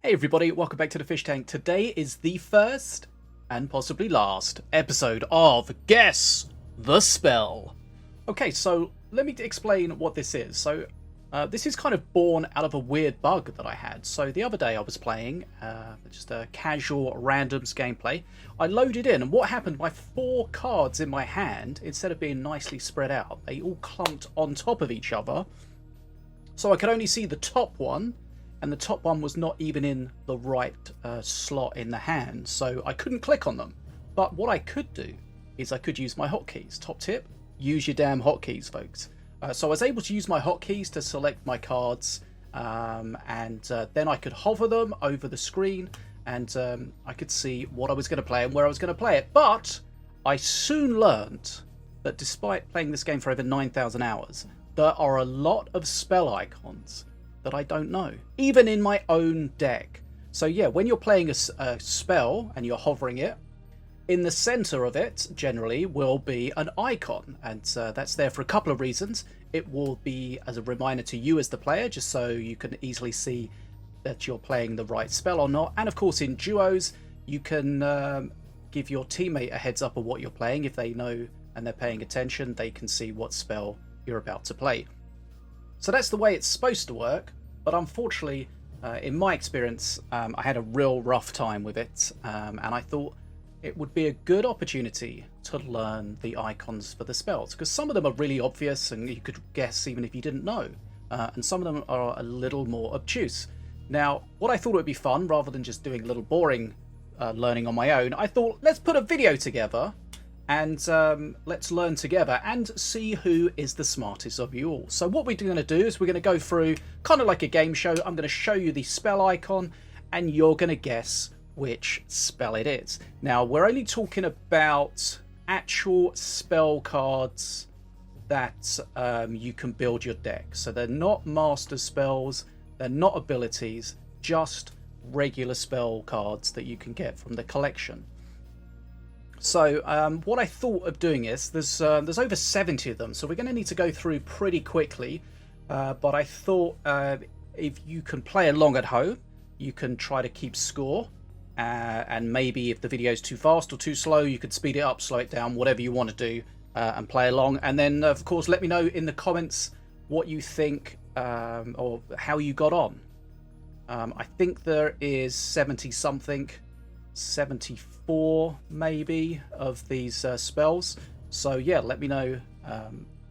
Hey everybody, welcome back to the Fish Tank. Today is the first, and possibly last, episode of Guess the Spell. Okay, so let me explain what this is. This is kind of born out of a weird bug that I had. So the other day I was playing just a casual randoms gameplay. I loaded in, and what happened, my 4 cards in my hand, instead of being nicely spread out, they all clumped on top of each other. So I could only see the top one, and the top one was not even in the right slot in the hand, so I couldn't click on them. But what I could do is I could use my hotkeys. Top tip, use your damn hotkeys, folks. So I was able to use my hotkeys to select my cards, and then I could hover them over the screen, and I could see what I was going to play and where I was going to play it. But I soon learned that despite playing this game for over 9,000 hours, there are a lot of spell icons that I don't know, even in my own deck. So yeah, when you're playing a spell and you're hovering it, in the center of it generally will be an icon, and that's there for a couple of reasons. It will be as a reminder to you as the player, just so you can easily see that you're playing the right spell or not. And of course in duos you can give your teammate a heads up of what you're playing. If they know and they're paying attention, they can see what spell you're about to play. So that's the way it's supposed to work, but unfortunately, in my experience, I had a real rough time with it, and I thought it would be a good opportunity to learn the icons for the spells, because some of them are really obvious and you could guess even if you didn't know, and some of them are a little more obtuse. Now, what I thought would be fun, rather than just doing a little boring learning on my own, I thought let's put a video together and let's learn together and see who is the smartest of you all. So what we're going to do is we're going to go through kind of like a game show. I'm going to show you the spell icon and you're going to guess which spell it is. Now, we're only talking about actual spell cards that you can build your deck. So they're not master spells, they're not abilities, just regular spell cards that you can get from the collection. So what I thought of doing is, there's over 70 of them, so we're going to need to go through pretty quickly. But I thought if you can play along at home, you can try to keep score. And maybe if the video is too fast or too slow, you could speed it up, slow it down, whatever you want to do, and play along. And then, of course, let me know in the comments what you think or how you got on. I think there is 70-something. 74 maybe of these spells, so yeah, let me know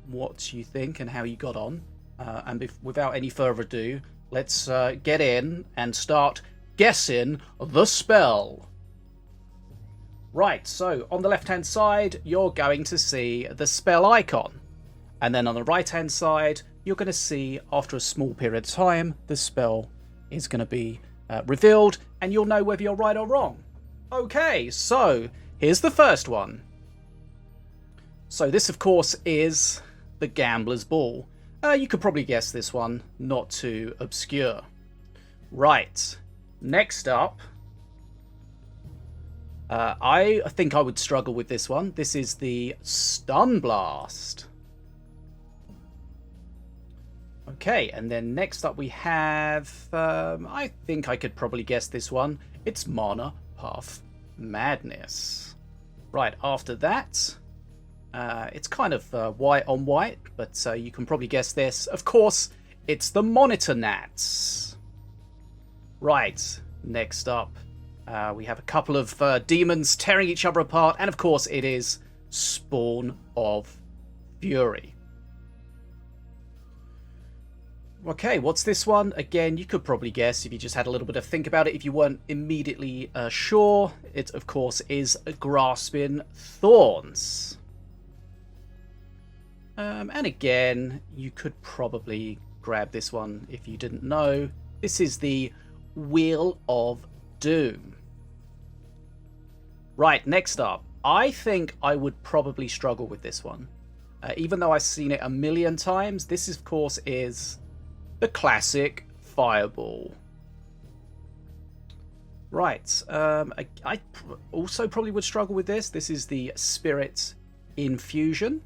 what you think and how you got on, and without any further ado, let's get in and start guessing the spell. Right, so on the left hand side you're going to see the spell icon, and then on the right hand side you're going to see, after a small period of time, the spell is going to be revealed, and you'll know whether you're right or wrong. Okay, so here's the first one. So this, of course, is the Gambler's Ball. You could probably guess this one, not too obscure. Right, next up, I think I would struggle with this one. This is the Stun Blast. Okay, and then next up we have, I think I could probably guess this one. It's Mana Path Madness. Right, after that, it's kind of white on white, but you can probably guess this. Of course, it's the Monitor Gnats. Right, next up, we have a couple of demons tearing each other apart, and of course it is Spawn of Fury. Okay, what's this one? Again, you could probably guess if you just had a little bit of think about it, if you weren't immediately sure. It, of course, is Grasping Thorns. And again, you could probably grab this one if you didn't know. This is the Wheel of Doom. Right, next up. I think I would probably struggle with this one. Even though I've seen it a million times, this, of course, is the classic Fireball. Right, I also probably would struggle with this. This is the Spirit Infusion.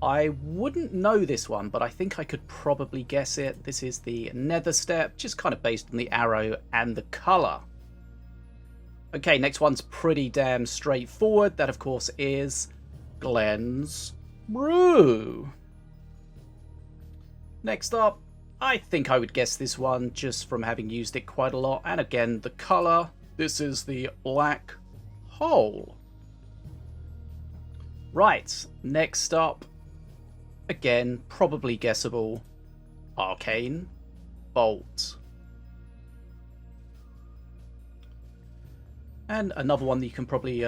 I wouldn't know this one, but I think I could probably guess it. This is the Nether Step, just kind of based on the arrow and the colour. Okay, next one's pretty damn straightforward. That, of course, is Glenn's Brew. Next up, I think I would guess this one just from having used it quite a lot. And again, the colour. This is the Black Hole. Right, next up, again, probably guessable, Arcane Bolt. And another one that you can probably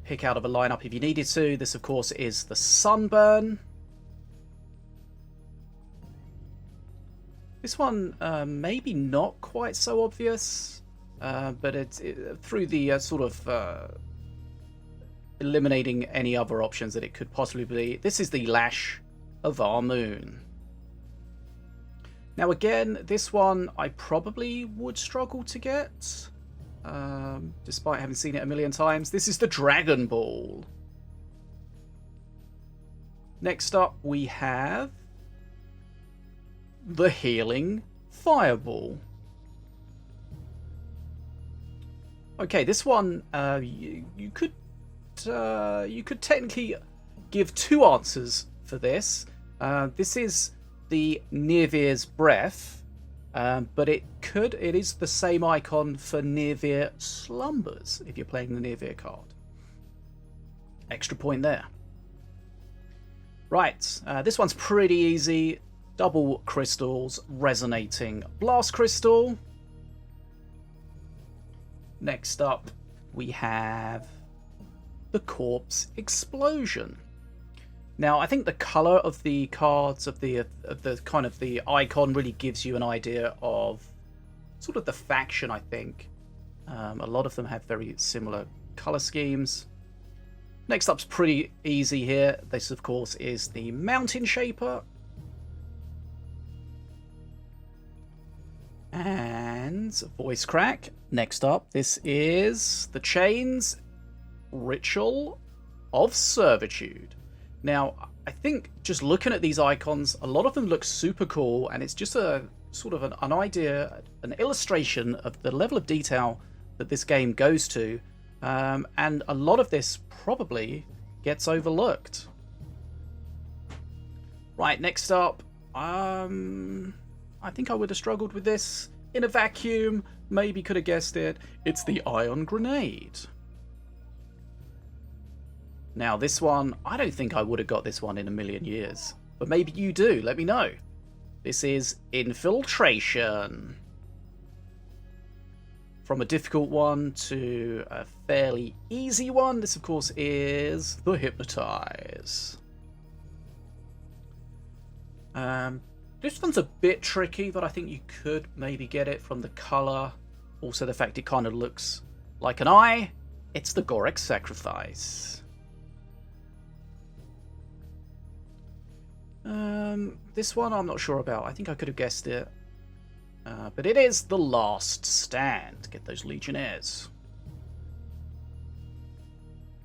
pick out of a lineup if you needed to. This, of course, is the Sunburn. This one, maybe not quite so obvious, but it's through the sort of eliminating any other options that it could possibly be. This is the Lash of Our Moon. Now again, this one I probably would struggle to get, despite having seen it a million times. This is the Dragon Ball. Next up we have the Healing Fireball. Okay, this one you could technically give two answers for this. This is the Nirvir's Breath, but it is the same icon for Nirvir Slumbers if you're playing the Nirvir card. Extra point there. Right, this one's pretty easy. Double crystals, resonating blast crystal. Next up, we have the Corpse Explosion. Now, I think the color of the cards of the kind of the icon really gives you an idea of sort of the faction. I think a lot of them have very similar color schemes. Next up's pretty easy here. This, of course, is the Mountain Shaper. And voice crack. Next up, this is the Chains Ritual of Servitude. Now, I think just looking at these icons, a lot of them look super cool, and it's just a sort of an idea, an illustration of the level of detail that this game goes to, and a lot of this probably gets overlooked. Right, next up, I think I would have struggled with this in a vacuum. Maybe could have guessed it. It's the Ion Grenade. Now this one, I don't think I would have got this one in a million years. But maybe you do, let me know. This is Infiltration. From a difficult one to a fairly easy one, this of course is the Hypnotize. This one's a bit tricky, but I think you could maybe get it from the colour. Also the fact it kind of looks like an eye. It's the Gorek Sacrifice. This one I'm not sure about. I think I could have guessed it. But it is the Last Stand. Get those Legionnaires.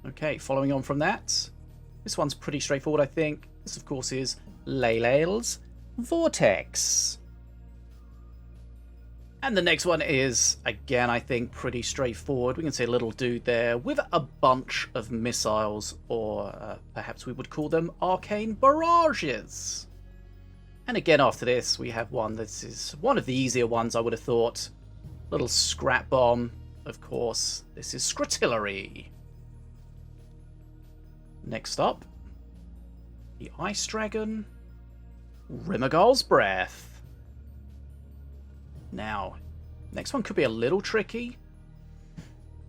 Okay, following on from that. This one's pretty straightforward, I think. This, of course, is Laylail's Vortex. And the next one is, again, I think pretty straightforward. We can see a little dude there with a bunch of missiles, or perhaps we would call them arcane barrages. And again, after this, we have one that is one of the easier ones, I would have thought. Little scrap bomb, of course. This is Scrotillery. Next up, the Ice Dragon, Rimagal's Breath. Now, next one could be a little tricky.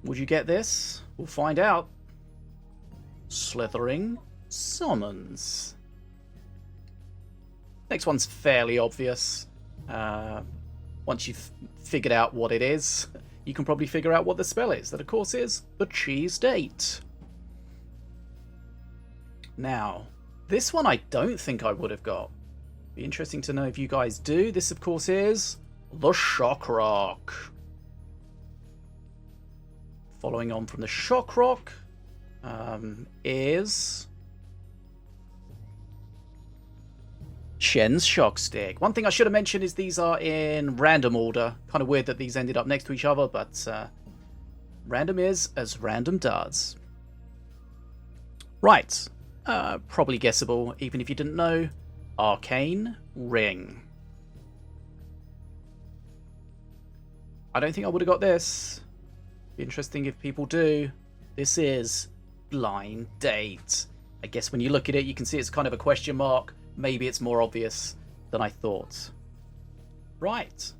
Would you get this? We'll find out. Slithering Summons. Next one's fairly obvious. Once you've figured out what it is, you can probably figure out what the spell is. That, of course, is the Cheese Date. Now, this one I don't think I would have got. Be interesting to know if you guys do. This, of course, is the Shock Rock. Following on from the Shock Rock is Shen's Shock Stick. One thing I should have mentioned is these are in random order. Kind of weird that these ended up next to each other, but random is as random does. Right. Probably guessable, even if you didn't know. Arcane Ring. I don't think I would have got this. Be interesting if people do. This is Blind Date. I guess when you look at it, you can see it's kind of a question mark. Maybe it's more obvious than I thought. Right.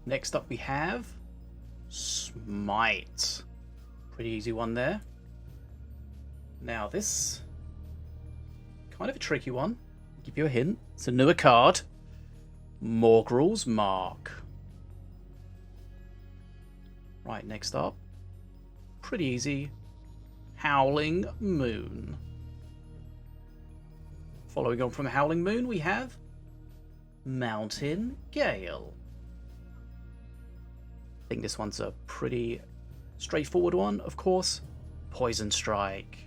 Next up we have Smite. Pretty easy one there. Now this, kind of a tricky one. I'll give you a hint. It's a newer card. Morgrul's Mark. Right, next up. Pretty easy. Howling Moon. Following on from Howling Moon, we have Mountain Gale. I think this one's a pretty straightforward one, of course. Poison Strike.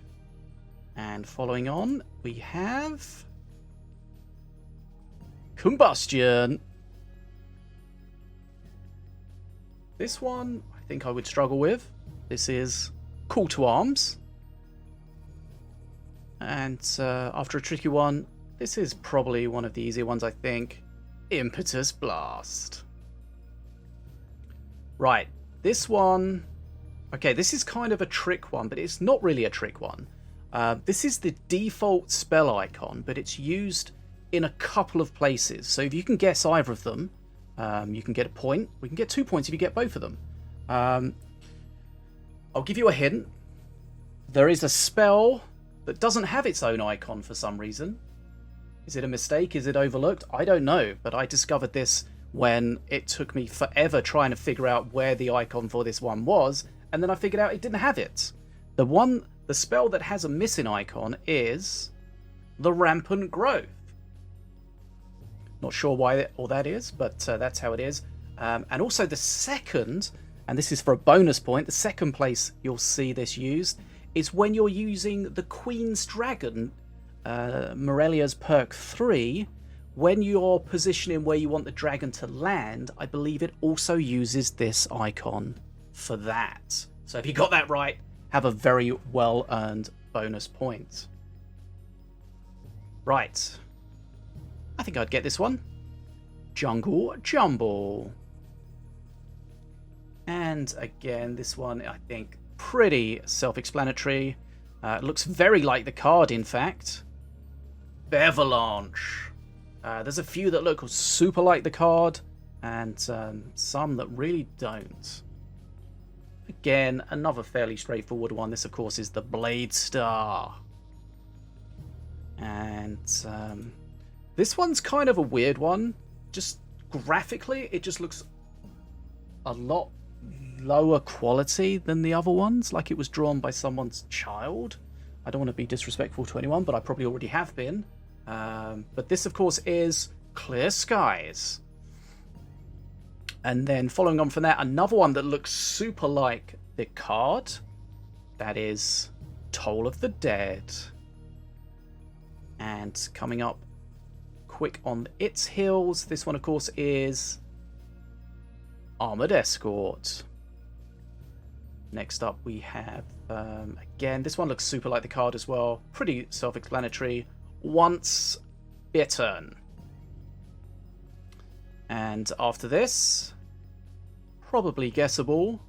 And following on, we have Combustion. This one, I think I would struggle with. This is Call to Arms. And after a tricky one, this is probably one of the easier ones, I think. Impetus Blast. Right, this one... Okay, this is kind of a trick one, but it's not really a trick one. This is the default spell icon, but it's used in a couple of places. So if you can guess either of them, you can get a point. We can get 2 points if you get both of them. I'll give you a hint. There is a spell that doesn't have its own icon for some reason. Is it a mistake? Is it overlooked? I don't know, but I discovered this when it took me forever trying to figure out where the icon for this one was, and then I figured out it didn't have it. The spell that has a missing icon is the Rampant Growth. Not sure why all that is, but that's how it is. And also the second, and this is for a bonus point, the second place you'll see this used is when you're using the Queen's Dragon, Morelia's perk 3, when you're positioning where you want the dragon to land, I believe it also uses this icon for that. So if you got that right, have a very well-earned bonus point. Right. I think I'd get this one. Jungle Jumble. And again, this one, I think, pretty self-explanatory. It looks very like the card, in fact. Bevalanche. There's a few that look super like the card, and some that really don't. Again, another fairly straightforward one. This, of course, is the Blade Star. And this one's kind of a weird one. Just graphically, it just looks a lot lower quality than the other ones, like it was drawn by someone's child. I don't want to be disrespectful to anyone, but I probably already have been. But this, of course, is Clear Skies. And then following on from that, another one that looks super like the card. That is Toll of the Dead. And coming up quick on its heels, this one, of course, is Armored Escort. Next up, we have, again, this one looks super like the card as well. Pretty self-explanatory. Once Bitten. And after this, probably guessable.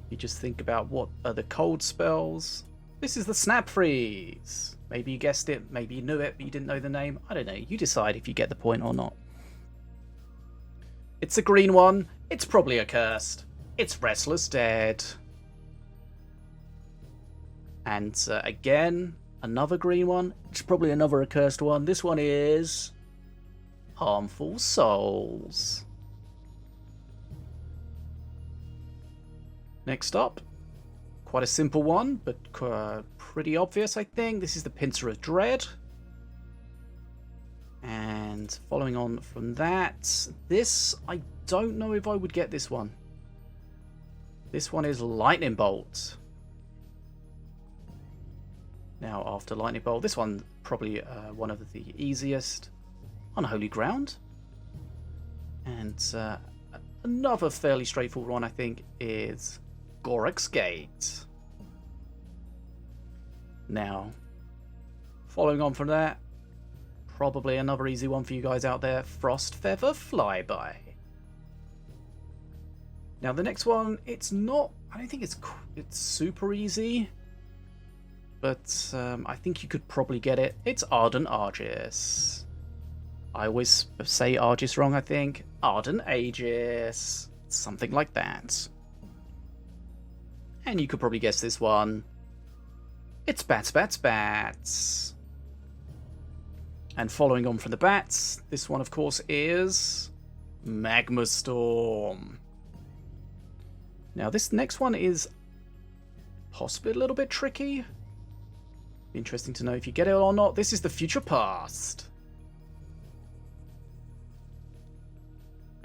You just think about what are the cold spells. This is the Snap Freeze. Maybe you guessed it, maybe you knew it, but you didn't know the name. I don't know. You decide if you get the point or not. It's a green one. It's probably accursed. It's Restless Dead. And again, another green one. It's probably another accursed one. This one is Harmful Souls. Next up, quite a simple one, but pretty obvious, I think. This is the Pincer of Dread. And following on from that, this, I don't know if I would get this one. This one is Lightning Bolt. Now, after Lightning Bolt, this one probably one of the easiest. Unholy Ground. And another fairly straightforward one, I think, is Gorek's Gate. Now, following on from that, probably another easy one for you guys out there, Frost Feather Flyby. Now the next one, it's not, I don't think it's super easy, but I think you could probably get it. It's Ardent Argis. I always say Argis wrong, I think. Ardent Aegis, something like that. And you could probably guess this one. It's Bats, Bats, Bats. And following on from the bats, this one, of course, is Magma Storm. Now, this next one is possibly a little bit tricky. Be interesting to know if you get it or not. This is the Future Past.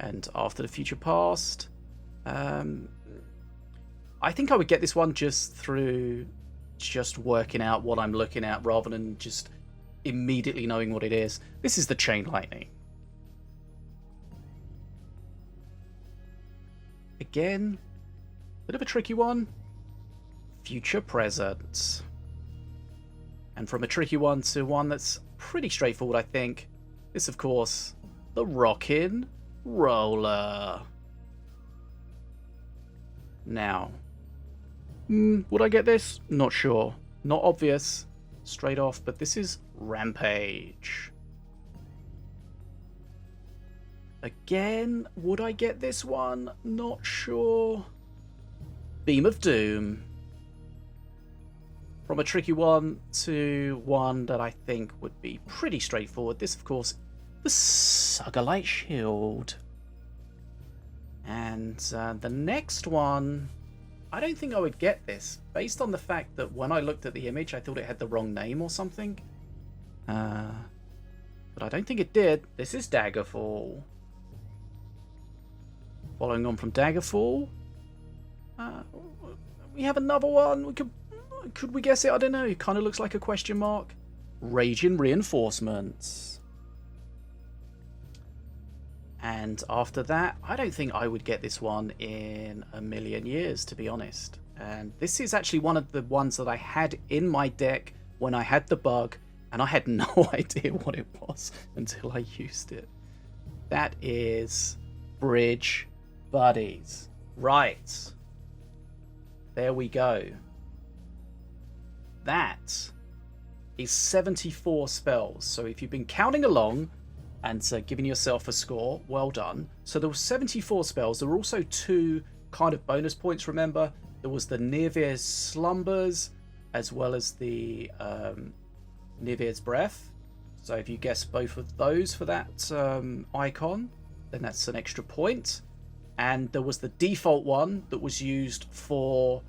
And after the Future Past, I think I would get this one just through working out what I'm looking at rather than just immediately knowing what it is. This is the Chain Lightning. Again, bit of a tricky one. Future Present. And from a tricky one to one that's pretty straightforward, I think, this, of course, the Rockin' Roller. Now, would I get this? Not sure. Not obvious straight off, but this is Rampage. Again, would I get this one? Not sure. Beam of Doom. From a tricky one to one that I think would be pretty straightforward. This, of course, the Sugarlight Shield. And the next one, I don't think I would get this, based on the fact that when I looked at the image, I thought it had the wrong name or something. But I don't think it did. This is Daggerfall. Following on from Daggerfall, we have another one. Could we guess it? I don't know. It kind of looks like a question mark. Raging Reinforcements. And after that, I don't think I would get this one in a million years, to be honest. And this is actually one of the ones that I had in my deck when I had the bug, and I had no idea what it was until I used it. That is Bridge Buddies. Right. There we go. That is 74 spells. So if you've been counting along and giving yourself a score, well done. So there were 74 spells. There were also 2 kind of bonus points, remember. There was the Nirvir's Slumbers, as well as the Nirvir's Breath. So if you guess both of those for that icon, then that's an extra point. And there was the default one that was used for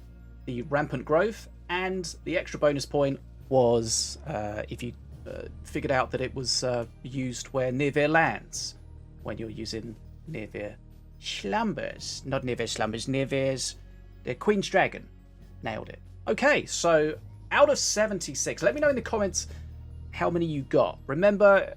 the Rampant Growth, and the extra bonus point was if you figured out that it was used where Nirvir lands, when you're using Nirvir Slumbers. Not Nirvir Slumbers, Nirvir's the Queen's Dragon. Nailed it. Okay, so out of 76, let me know in the comments how many you got. Remember,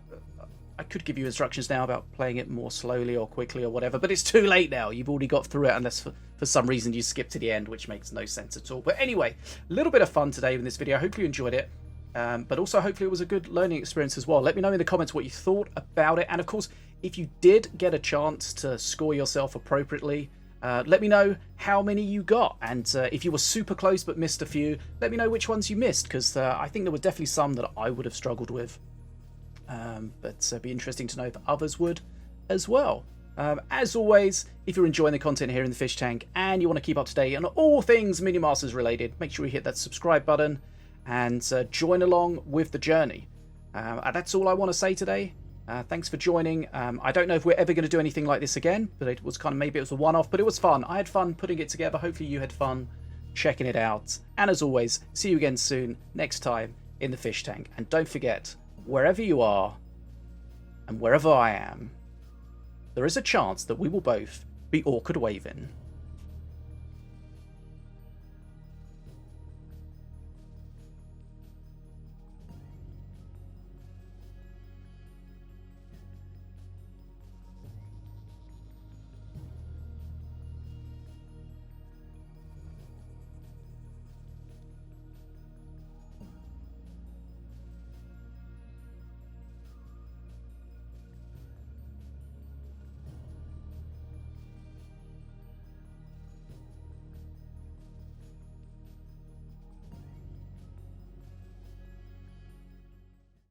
I could give you instructions now about playing it more slowly or quickly or whatever, but it's too late now. You've already got through it, unless for some reason you skipped to the end, which makes no sense at all. But anyway, a little bit of fun today in this video. I hope you enjoyed it. But also hopefully it was a good learning experience as well. Let me know in the comments what you thought about it. And of course, if you did get a chance to score yourself appropriately, let me know how many you got. And if you were super close but missed a few, let me know which ones you missed, because I think there were definitely some that I would have struggled with. But it'd be interesting to know if others would as well. As always, if you're enjoying the content here in the Fish Tank and you want to keep up to date on all things Minion Masters related, make sure you hit that subscribe button and join along with the journey. That's all I want to say today. Thanks for joining. I don't know if we're ever going to do anything like this again, but it was kind of, maybe it was a one-off, but it was fun. I had fun putting it together. Hopefully you had fun checking it out. And as always, see you again soon, next time in the Fish Tank. And don't forget, wherever you are and wherever I am, there is a chance that we will both be orchid waving.